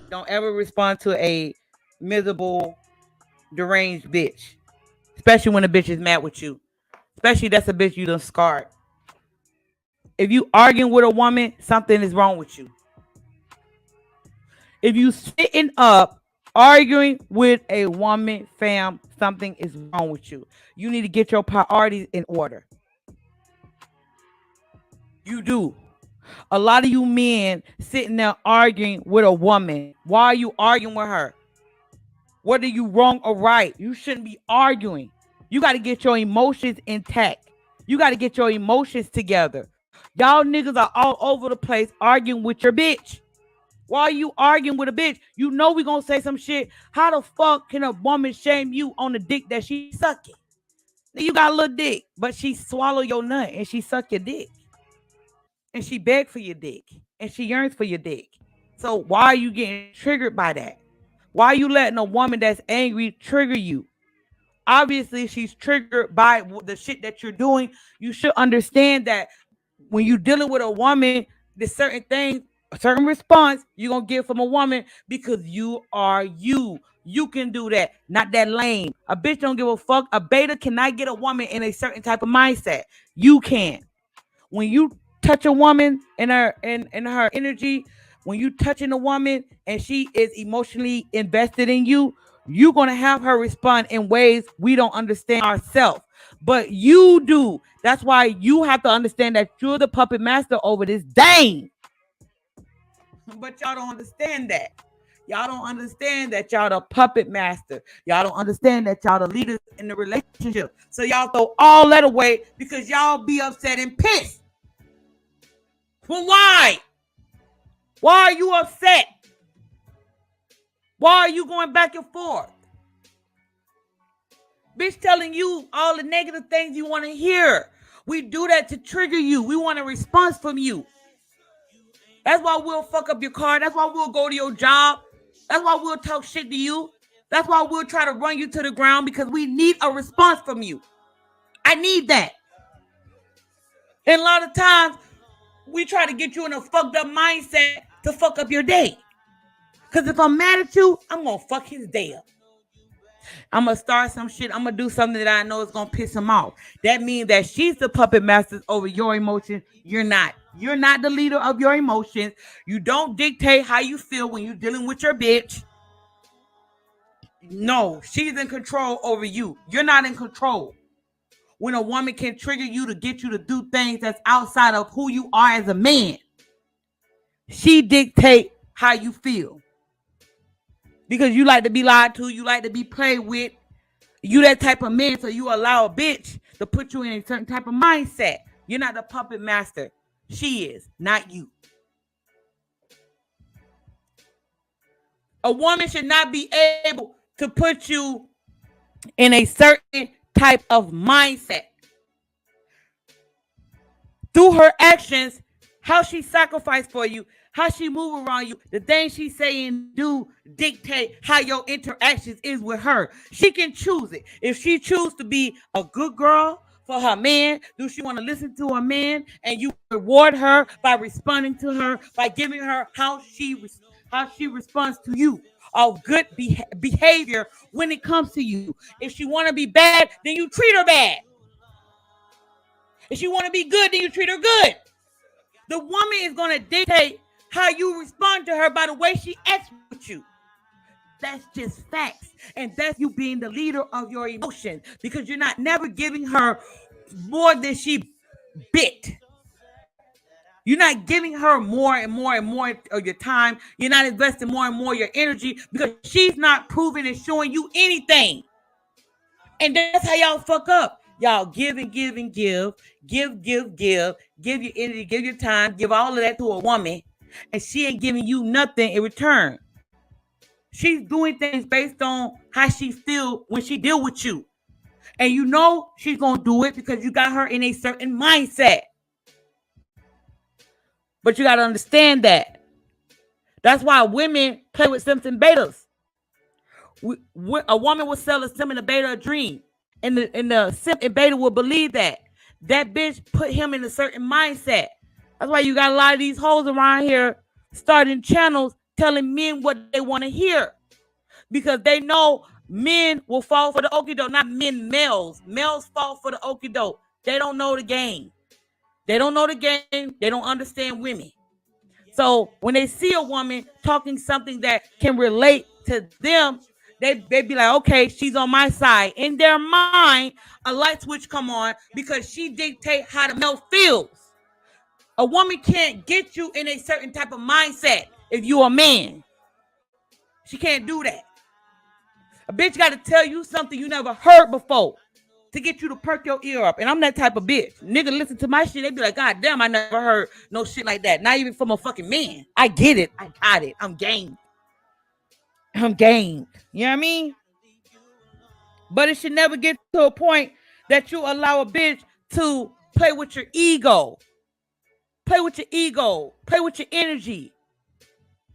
Don't ever respond to a miserable, deranged bitch. Especially when a bitch is mad with you. Especially that's a bitch you done scarred. If you arguing with a woman, something is wrong with you. If you sitting up arguing with a woman, fam, something is wrong with you. You need to get your priorities in order. You do. A lot of you men sitting there arguing with a woman. Why are you arguing with her? Whether you wrong or right, you shouldn't be arguing. You got to get your emotions intact. You got to get your emotions together. Y'all niggas are all over the place arguing with your bitch. Why are you arguing with a bitch? You know we gonna say some shit. How the fuck can a woman shame you on the dick that she sucking? You got a little dick, but she swallow your nut and she suck your dick. And she beg for your dick. And she yearns for your dick. So why are you getting triggered by that? Why are you letting a woman that's angry trigger you? Obviously, she's triggered by the shit that you're doing. You should understand that when you're dealing with a woman, there's certain things, a certain response you're going to get from a woman because you are you. You can do that. Not that lame. A bitch don't give a fuck. A beta cannot get a woman in a certain type of mindset. You can. When you touch a woman in her energy, when you touching a woman and she is emotionally invested in you, you're going to have her respond in ways we don't understand ourselves. But you do. That's why you have to understand that you're the puppet master over this dame. But y'all don't understand that. Y'all don't understand that y'all the puppet master. Y'all don't understand that y'all the leaders in the relationship. So y'all throw all that away because y'all be upset and pissed. Well, why? Why are you upset? Why are you going back and forth? Bitch telling you all the negative things you want to hear. We do that to trigger you. We want a response from you. That's why we'll fuck up your car. That's why we'll go to your job. That's why we'll talk shit to you. That's why we'll try to run you to the ground because we need a response from you. I need that. And a lot of times, we try to get you in a fucked up mindset to fuck up your day. Because if I'm mad at you, I'm going to fuck his day up. I'm going to start some shit. I'm going to do something that I know is going to piss him off. That means that she's the puppet master over your emotions. You're not. You're not the leader of your emotions. You don't dictate how you feel when you're dealing with your bitch. No, she's in control over you. You're not in control. When a woman can trigger you to get you to do things that's outside of who you are as a man, she dictates how you feel. Because you like to be lied to, you like to be played with. You that type of man, so you allow a bitch to put you in a certain type of mindset. You're not the puppet master. She is, not you. A woman should not be able to put you in a certain type of mindset. Through her actions, how she sacrificed for you, how she move around you, the things she say and do dictate how your interactions is with her. She can choose it. If she choose to be a good girl for her man, do she want to listen to her man, and you reward her by responding to her, by giving her how she responds to you of good behavior when it comes to you. If she want to be bad, then you treat her bad. If she want to be good, then you treat her good. The woman is going to dictate how you respond to her by the way she acts with you. That's just facts. And that's you being the leader of your emotions, because you're not never giving her more than she bit. You're not giving her more and more and more of your time. You're not investing more and more of your energy because she's not proving and showing you anything. And that's how y'all fuck up. Y'all give and give and give. Give your energy, give your time, give all of that to a woman, and she ain't giving you nothing in return. She's doing things based on how she feel when she deal with you. And you know she's going to do it because you got her in a certain mindset. But you got to understand that. That's why women play with simps and betas. A woman will sell a simp and a beta a dream. And the simp and beta will believe that. That bitch put him in a certain mindset. That's why you got a lot of these hoes around here starting channels telling men what they want to hear because they know men will fall for the okie doke, not men, males. Males fall for the okie doke. They don't know the game. They don't know the game. They don't understand women. So when they see a woman talking something that can relate to them, they be like, okay, she's on my side. In their mind, a light switch come on because she dictate how the male feels. A woman can't get you in a certain type of mindset if you're a man. She can't do that. A bitch got to tell you something you never heard before to get you to perk your ear up. And I'm that type of bitch. Nigga listen to my shit, they be like, God damn, I never heard no shit like that. Not even from a fucking man. I get it. I got it. I'm game. I'm game. You know what I mean? But it should never get to a point that you allow a bitch to play with your ego. Play with your ego. Play with your energy.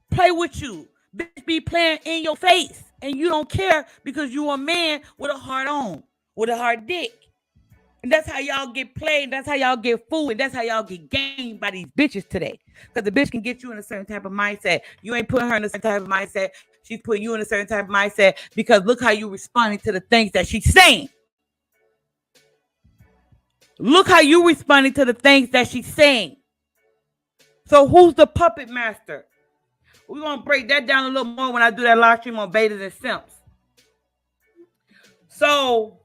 Play with you. Bitch be playing in your face. And you don't care because you a man with a hard on. With a hard dick. And that's how y'all get played. That's how y'all get fooled. And that's how y'all get gamed by these bitches today. Because the bitch can get you in a certain type of mindset. You ain't putting her in a certain type of mindset. She's putting you in a certain type of mindset because look how you responding to the things that she's saying. Look how you responding to the things that she's saying. So who's the puppet master? We're going to break that down a little more when I do that live stream on betas and simps. So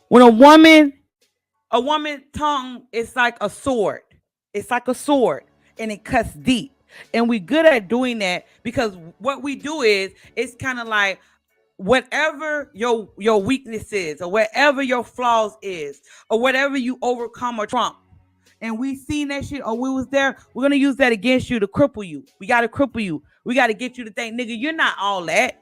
when a woman's tongue is like a sword. It's like a sword and it cuts deep. And we're good at doing that because what we do is it's kind of like whatever your weakness is or whatever your flaws is or whatever you overcome or trump. And we seen that shit or we was there, we're going to use that against you to cripple you. We got to cripple you. We got to get you to think, nigga, you're not all that.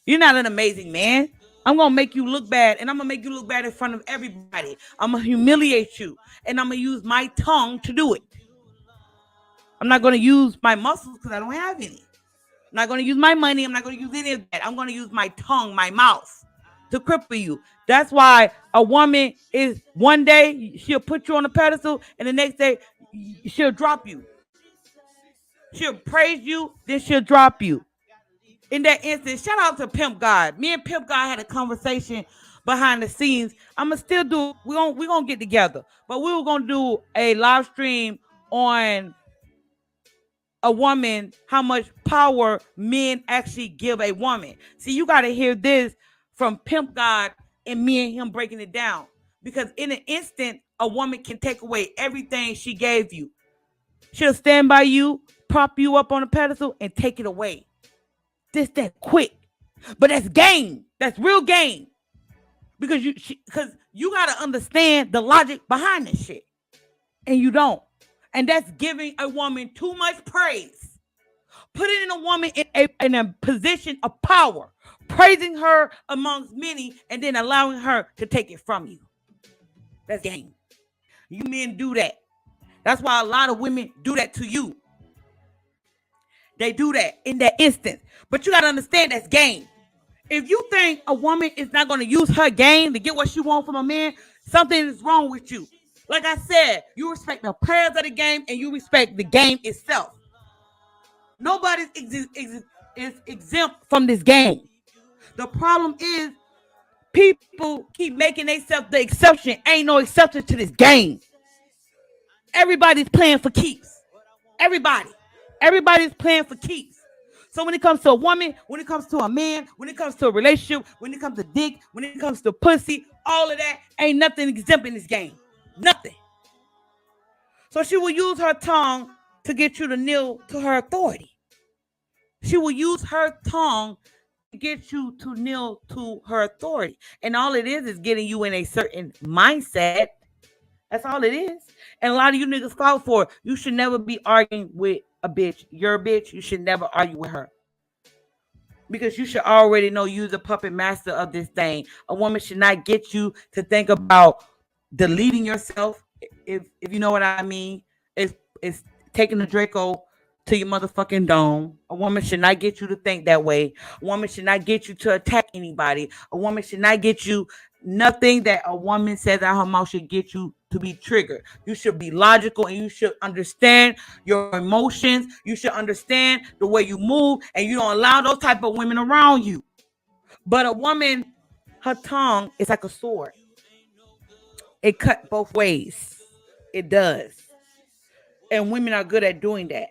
You're not an amazing man. I'm going to make you look bad, and I'm going to make you look bad in front of everybody. I'm going to humiliate you, and I'm going to use my tongue to do it. I'm not going to use my muscles because I don't have any. I'm not going to use my money. I'm not going to use any of that. I'm going to use my tongue, my mouth to cripple you. That's why a woman is one day, she'll put you on a pedestal, and the next day, she'll drop you. She'll praise you, then she'll drop you. In that instance, shout out to Pimp God. Me and Pimp God had a conversation behind the scenes. I'm going to still do, we're gonna get together. But we were going to do a live stream on a woman, how much power men actually give a woman. See, you got to hear this from Pimp God and me and him breaking it down. Because in an instant, a woman can take away everything she gave you. She'll stand by you, prop you up on a pedestal, and take it away. This that quick. But that's game. That's real game. Because you got to understand the logic behind this shit. And you don't. And that's giving a woman too much praise. Putting a woman in a position of power. Praising her amongst many and then allowing her to take it from you. That's game. You men do that. That's why a lot of women do that to you. They do that in that instant. But you got to understand that's game. If you think a woman is not going to use her game to get what she wants from a man, something is wrong with you. Like I said, you respect the players of the game and you respect the game itself. Nobody is exempt from this game. The problem is people keep making themselves the exception. Ain't no exception to this game. Everybody's playing for keeps. Everybody's playing for keeps. So when it comes to a woman, when it comes to a man, when it comes to a relationship, when it comes to dick, when it comes to pussy, all of that, ain't nothing exempt in this game. Nothing. So she will use her tongue to get you to kneel to her authority. She will use her tongue to get you to kneel to her authority. And all it is getting you in a certain mindset. That's all it is. And a lot of you niggas fall for it. You should never be arguing with a bitch. You're a bitch. You should never argue with her. Because you should already know you're the puppet master of this thing. A woman should not get you to think about deleting yourself. If you know what I mean. It's taking the Draco to your motherfucking dome. A woman should not get you to think that way. A woman should not get you to attack anybody. A woman should not get you, nothing that a woman says out her mouth should get you to be triggered. You should be logical and you should understand your emotions. You should understand the way you move, and you don't allow those type of women around you. But a woman, her tongue is like a sword. It cut both ways. It does. And women are good at doing that.